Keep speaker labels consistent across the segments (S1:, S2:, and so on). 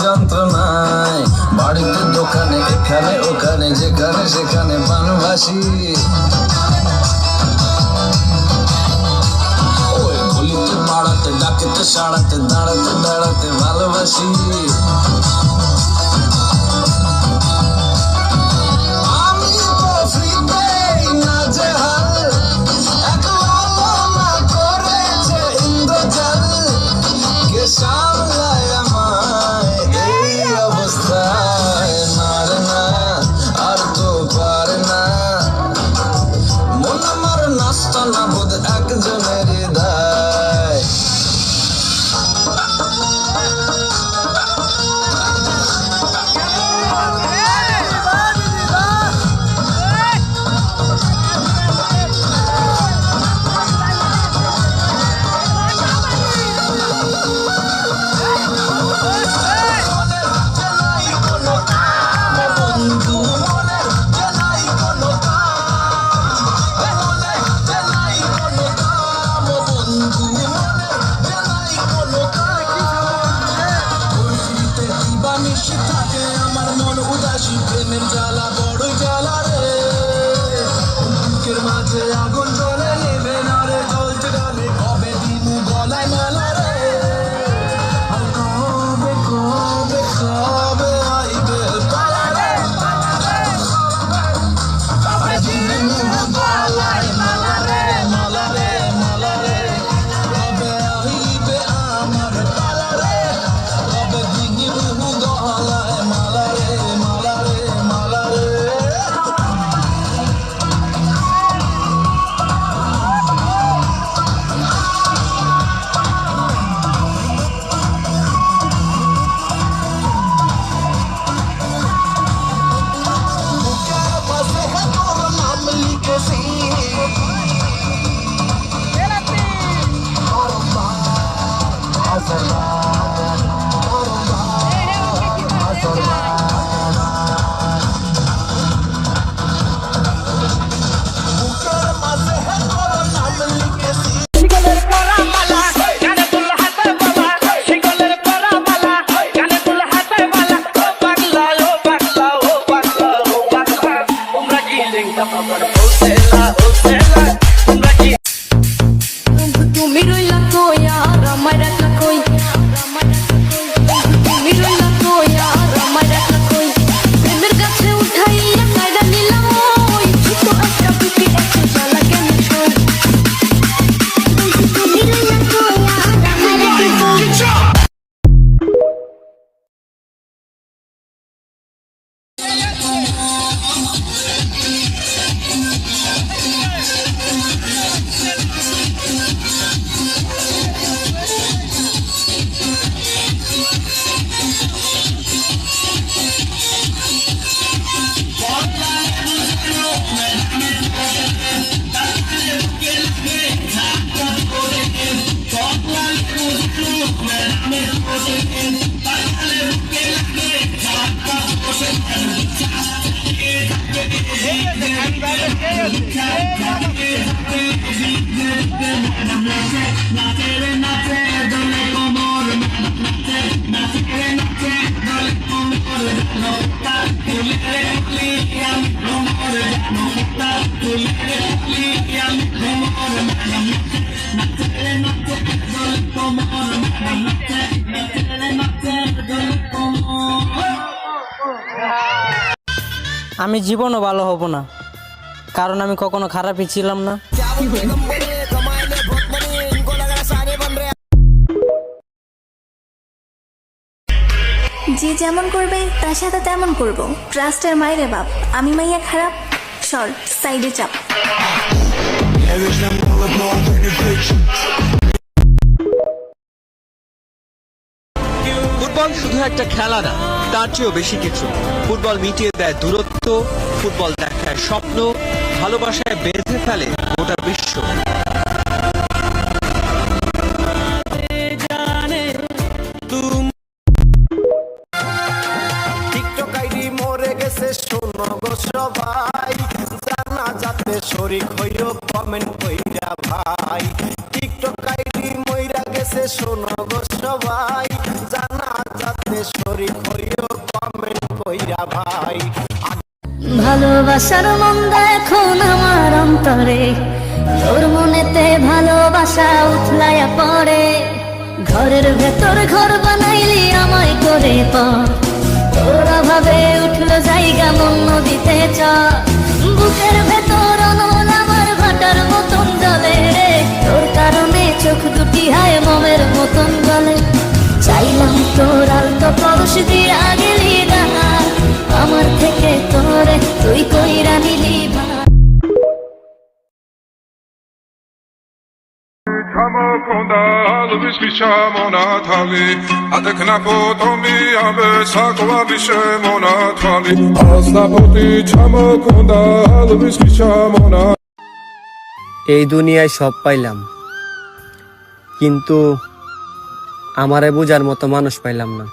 S1: যন্ত্রণায়, বাড়িতে দোকানে এখানে ওখানে যেখানে সেখানে বানবাসী। ওই গলিতে পাড়াতে ডাকিতে সাড়াতে দাঁড়াতে দাঁড়াতে ভালোবাসি।
S2: আমি জীবনও ভালো হব না, কারণ আমি কখনো খারাপই ছিলাম না।
S3: যে যেমন করবে তার সাথে তেমন করব। ট্রাস্টের মাইরে বাপ, আমি মাইয়া খারাপ, সর সাইডে চাপ।
S4: ফুটবল শুধু একটা খেলা না, তার চেয়েও বেশি কিছু। ফুটবল মিটিয়ে দেয় দূরত্ব, ফুটবল দেখায় স্বপ্ন, ভালোবাসায় বেঁধে ফেলে গোটা বিশ্ব।
S5: টিকটক আইডি মরে গেছে শোনো গো সবাই, জানা যাতে শরীক হইও কমেন্ট কইরা ভাই। টিকটক আইডি মইরা গেছে শোনো গো সবাই, জানা যাতে শরীক শরীক হইও কমেন্ট কইরা ভাই।
S6: ভালোবাসার মন্দা এখন আমার অন্তরে, তোর মনেতে ভালোবাসা উথলাইয়া পড়ে। ঘরের ভেতর ঘর বানাইলি আমায় করে পর, তোর অভাবে উঠলো জায়গা মন নদীতে চর। বুকের ভেতর অনল আমার ভাটার মতন জলে রে, তোর কারণে চোখ দুটি হায় মমের মতন গলে। চাইলাম তোর আলতো পরশ দিয়া গেলি না, আমার থেকে তোরে তুই কইরা নিলি ভাই।
S7: Çamakonda almış bir şamona tali Adık na potomi abe sakwa bir şemona tali Asla poti çamakonda almış bir şamona
S8: এই দুনিয়ায় সব পাইলাম, কিন্তু আমারে বুঝার মতো মানুষ পাইলাম না।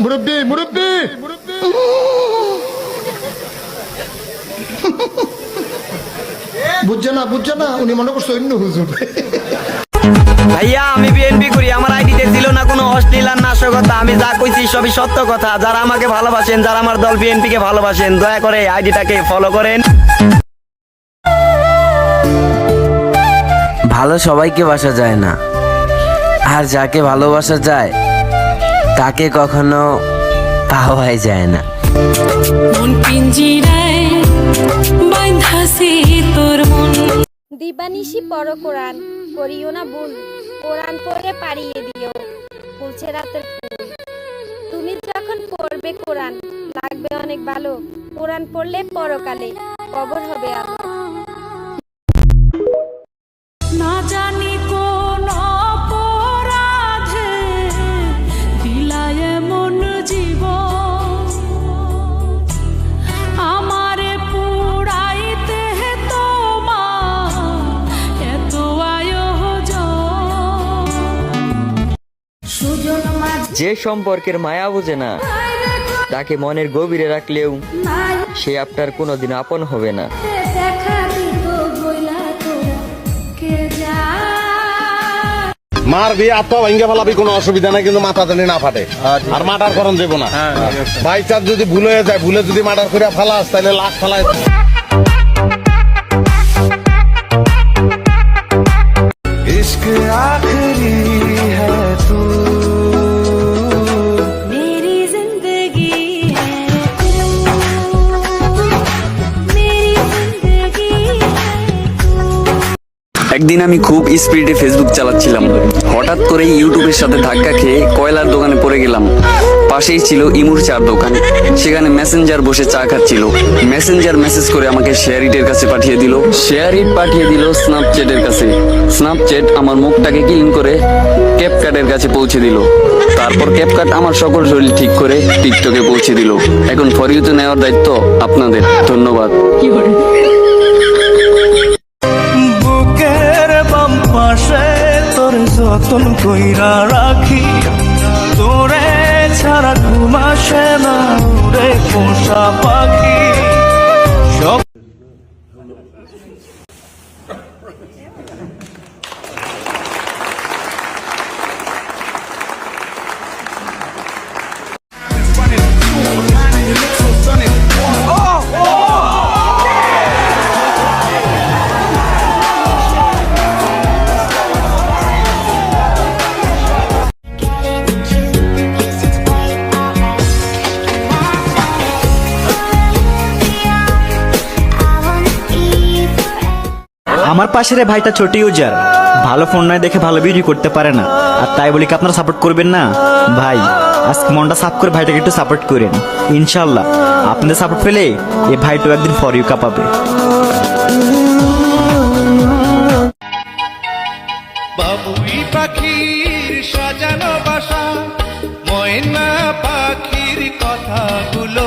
S9: মুরব্বি মুরব্বি বুঝছে না উনি মনে করছে অন্য হুজুর।
S10: ভাইয়া আমি বিএনপি করি, আমার আইডিতে ছিল না কোনো অশ্লীল আর নাশকতা। আমি যা কইছি সবই সত্য কথা। যারা আমাকে ভালোবাসেন, যারা আমার দল বিএনপি কে ভালোবাসেন, দয়া করে আইডিটাকে ফলো করেন।
S11: ভালো সবাইকে বাসা যায় না, আর যাকে ভালোবাসা যায় তাকে কখনো পাওয়াই যায় না।
S6: দিবানিশি পড়ো কোরআন, করিও না ভুল। কোরআন পড়ে পাড়িয়ে দিও ফুলছে রাতের ফুল। তুমি যখন পড়বে কোরআন লাগবে অনেক ভালো। কোরআন পড়লে পরকালে কবর হবে আলো। না জানি কোন অপরাধে দিলায় মন জীব, আমারে পুরাইতে তোমার এত আয়োজন।
S10: যে সম্পর্কের মায়া বুঝে না, তাকে মনের গভীরে রাখলেও সে আপনার কোনোদিন আপন হবে না।
S9: মার বিয়ে আত্মা ভাঙ্গে ফেলাবি, কোনো অসুবিধা নাই, কিন্তু মাথা জানি না ফাটে। আর মার্ডার করন দেবো না। বাই চান্স যদি ভুল হয়ে যায়, ভুলে যদি মার্ডার করে ফেলাস তাহলে লাশ ফেলায়।
S1: इश्क आखिरी है तू
S6: मेरी जिंदगी है तू, मेरी जिंदगी है तू।
S10: একদিন আমি খুব স্পিডে ফেসবুক চালাচ্ছিলাম, হঠাৎ করে ইউটিউবের সাথে ধাক্কা খেয়ে কয়লার দোকানে পড়ে গেলাম। পাশেই ছিল ইমুর চার দোকান, সেখানে মেসেঞ্জার বসে চা খাচ্ছিল। মেসেঞ্জার মেসেজ করে আমাকে শেয়ার ইটের কাছে পাঠিয়ে দিল, শেয়ার ইট পাঠিয়ে দিল স্ন্যাপচ্যাটের কাছে। স্ন্যাপচ্যাট আমার মুখটাকে ক্লিন করে ক্যাপকাটের কাছে পৌঁছে দিল। তারপর ক্যাপকাট আমার সকল শরীর ঠিক করে টিকটকে পৌঁছে দিল। এখন ফর ইউতে নেওয়ার দায়িত্ব আপনাদের। ধন্যবাদ।
S1: বুকের বাম পাশে তোর যতন কইরা রাখি, তোরে ছাড়া ঘুম আসে না রে পোষা পাখি। সব
S12: আমার পাশের এই ভাইটা ছোট ইউজার, ভালো ফোন নয় দেখে ভালো ভিডিও করতে পারে না, আর তাই বলি কি আপনারা সাপোর্ট করবেন না? ভাই আজকে মনটা সাফ করে ভাইটাকে একটু সাপোর্ট করেন। ইনশাল্লাহ আপনাদের সাপোর্ট পেলে এই ভাইটাও একদিন ফর ইউ কাঁপাবে।
S5: বাবুই পাখির সাজানো বাসা, ময়না পাখির কথাগুলো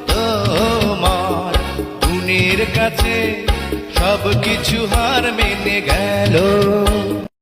S5: তোমার আছে সব কিছু হার মেনে গেল